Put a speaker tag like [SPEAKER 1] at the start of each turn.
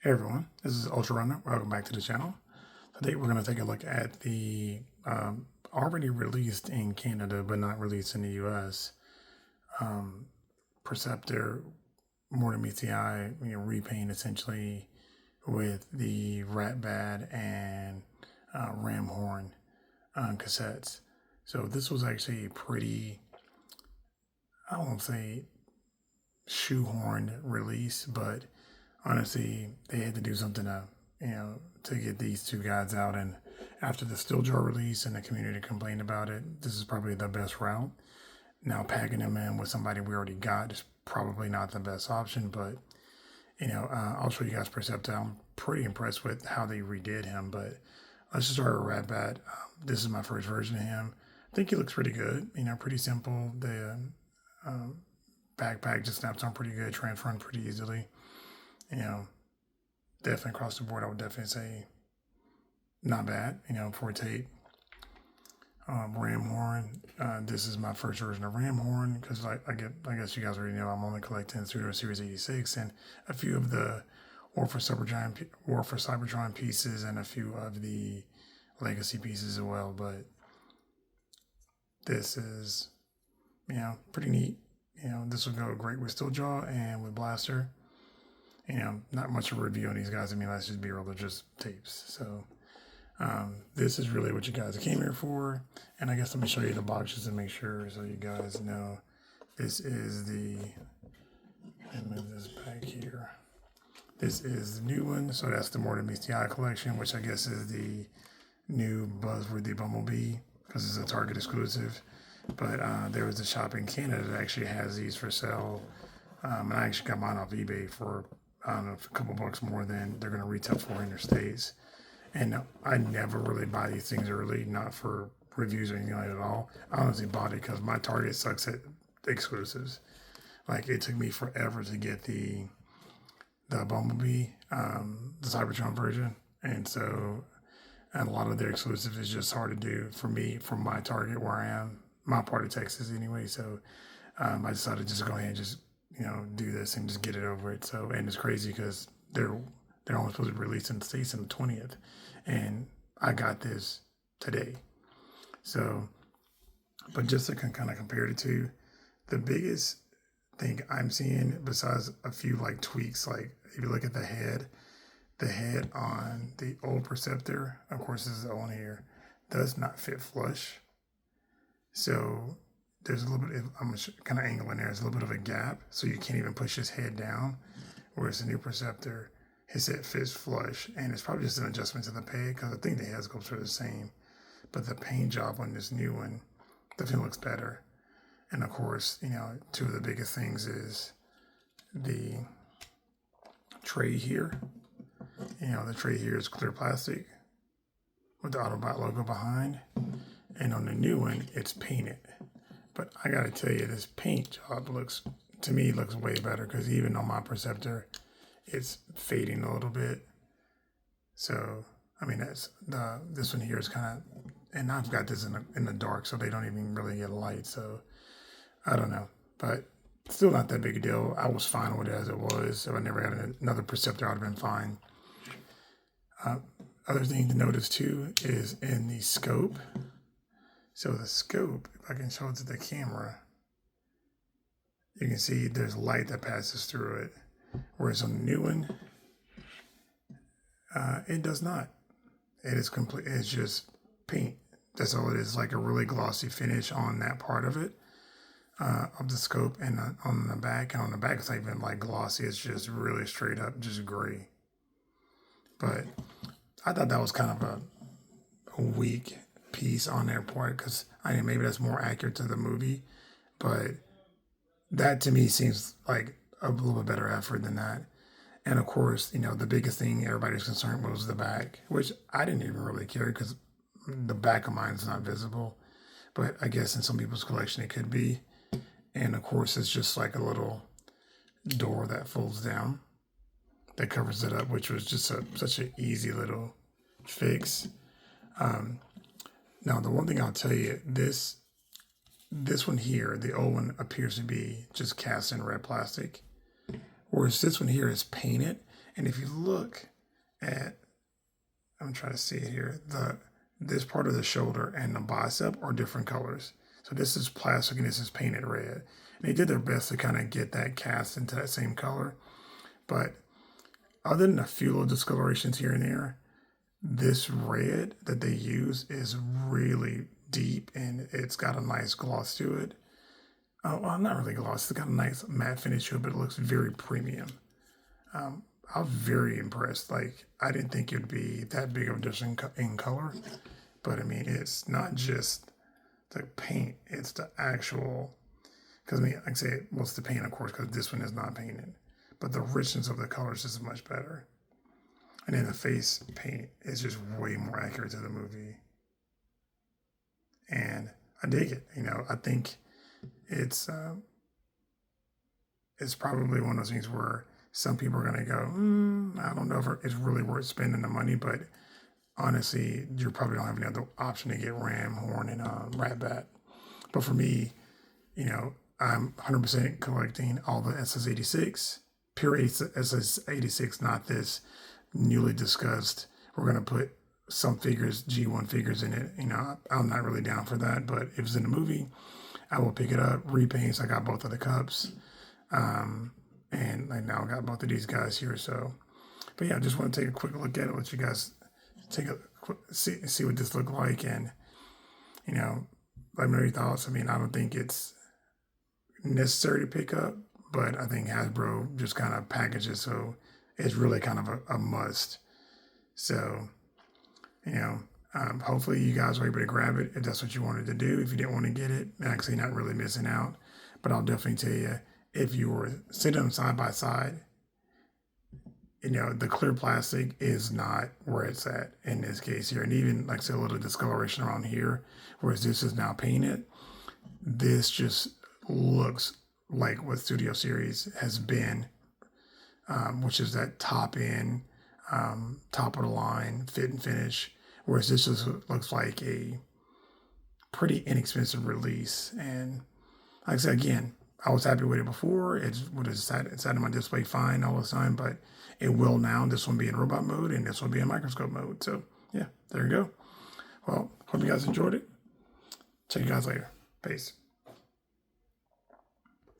[SPEAKER 1] Hey everyone, this is Ultra Runner. Welcome back to the channel. Today we're going to take a look at the already released in Canada but not released in the US Perceptor Mortar Meets the Eye, repaint essentially with the Ratbat and Ramhorn cassettes. So this was actually a pretty, I won't say shoehorned release, but honestly, they had to do something to get these two guys out. And after the still jar release and the community complained about it, this is probably the best route. Now packing them in with somebody we already got is probably not the best option, but I'll show you guys Perceptor. I'm pretty impressed with how they redid him, but let's just start with Ratbat. This is my first version of him. I think he looks pretty good. Pretty simple. The backpack just snaps on pretty good, transferring pretty easily. Definitely across the board, I would definitely say not bad. For tape. Ramhorn. This is my first version of Ramhorn because I guess you guys already know I'm only collecting Pseudo Series 86 and a few of the War for Cybertron pieces and a few of the Legacy pieces as well. But this is pretty neat. This will go great with Steeljaw and with Blaster. Not much of a review on these guys. Let's just be real, they're just tapes. So this is really what you guys came here for. And I guess let me show you the boxes and make sure so you guys know. This is the, let me move this back here. This is the new one. So that's the Mortar Meets the Eye collection, which I guess is the new Buzzworthy Bumblebee because it's a Target exclusive. But there was a shop in Canada that actually has these for sale. And I actually got mine off eBay for I don't know, a couple bucks more than they're going to retail for in their states. And I never really buy these things early, not for reviews or anything like that at all. I honestly bought it because my Target sucks at exclusives. Like it took me forever to get the Bumblebee, the Cybertron version, and a lot of their exclusives is just hard to do for me from my Target where I am, my part of Texas anyway. So I decided to just go ahead and just do this and just get it over it. So, and it's crazy because they're only supposed to be released in the States on the 20th. And I got this today. So, but just to kind of compare the two, the biggest thing I'm seeing besides a few like tweaks, like if you look at the head on the old Perceptor, of course this is the one here, does not fit flush. So there's a little bit of, I'm kind of angling there, there's a little bit of a gap, so you can't even push his head down, whereas the new Perceptor, his head fits flush, and it's probably just an adjustment to the peg, because I think the head scopes are the same, but the paint job on this new one definitely looks better. And of course, two of the biggest things is the tray here. The tray here is clear plastic with the Autobot logo behind, and on the new one, it's painted. But I gotta tell you, this paint job looks way better because even on my Perceptor, it's fading a little bit. So, that's this one here is kind of, and I've got this in the dark, so they don't even really get light. So, I don't know, but still not that big a deal. I was fine with it as it was. If I never had another Perceptor, I'd have been fine. Other thing to notice too is in the scope. So the scope, if I can show it to the camera, you can see there's light that passes through it. Whereas on the new one, it does not. It is complete. It's just paint. That's all it is. Like a really glossy finish on that part of it, of the scope, and on the back. And on the back, it's not even like glossy. It's just really straight up, just gray. But I thought that was kind of a weak piece on their part because maybe that's more accurate to the movie, but that to me seems like a little bit better effort than that. And of course, the biggest thing everybody's concerned with was the back, which I didn't even really care because the back of mine is not visible, but I guess in some people's collection it could be. And of course, it's just like a little door that folds down that covers it up, which was just such an easy little fix. Now, the one thing I'll tell you, this one here, the old one, appears to be just cast in red plastic, whereas this one here is painted, And if you look at, I'm trying to see it here, this part of the shoulder and the bicep are different colors. So this is plastic and this is painted red. And they did their best to kind of get that cast into that same color. But other than a few little discolorations here and there, this red that they use is really deep and it's got a nice gloss to it. Well, not really gloss. It's got a nice matte finish to it, but it looks very premium. I was very impressed. Like, I didn't think it would be that big of a difference in color. But, I mean, it's not just the paint. It's the actual... Because, I mean, like I say, well, it's the paint, of course, because this one is not painted. But the richness of the colors is much better. And then the face paint is just way more accurate to the movie. And I dig it. You know, I think it's probably one of those things where some people are going to go, I don't know if it's really worth spending the money, but honestly, you probably don't have any other option to get Ramhorn and Ratbat. But for me, you know, I'm 100% collecting all the SS86, pure SS86, not this newly discussed. We're going to put some figures, G1 figures in it. You know, I'm not really down for that, but if it's in the movie, I will pick it up. Repaints, I got both of the cups. And I now got both of these guys here. So, but yeah, I just want to take a quick look at it, let you guys take a quick, see what this look like. And, you know, let me know your thoughts. I mean, I don't think it's necessary to pick up, but I think Hasbro just kind of packages so it's really kind of a must. So, you know, hopefully you guys were able to grab it if that's what you wanted to do. If you didn't want to get it, actually not really missing out. But I'll definitely tell you, if you were sitting them side by side, you know, the clear plastic is not where it's at in this case here. And even, like I said, a little discoloration around here, whereas this is now painted. This just looks like what Studio Series has been, which is that top end, top of the line, fit and finish. Whereas this just looks like a pretty inexpensive release. And like I said, again, I was happy with it before. It would have sat in my display fine all the time, but it will now. This one be in robot mode and this will be in microscope mode. So yeah, there you go. Well, hope you guys enjoyed it. Check you guys later. Peace.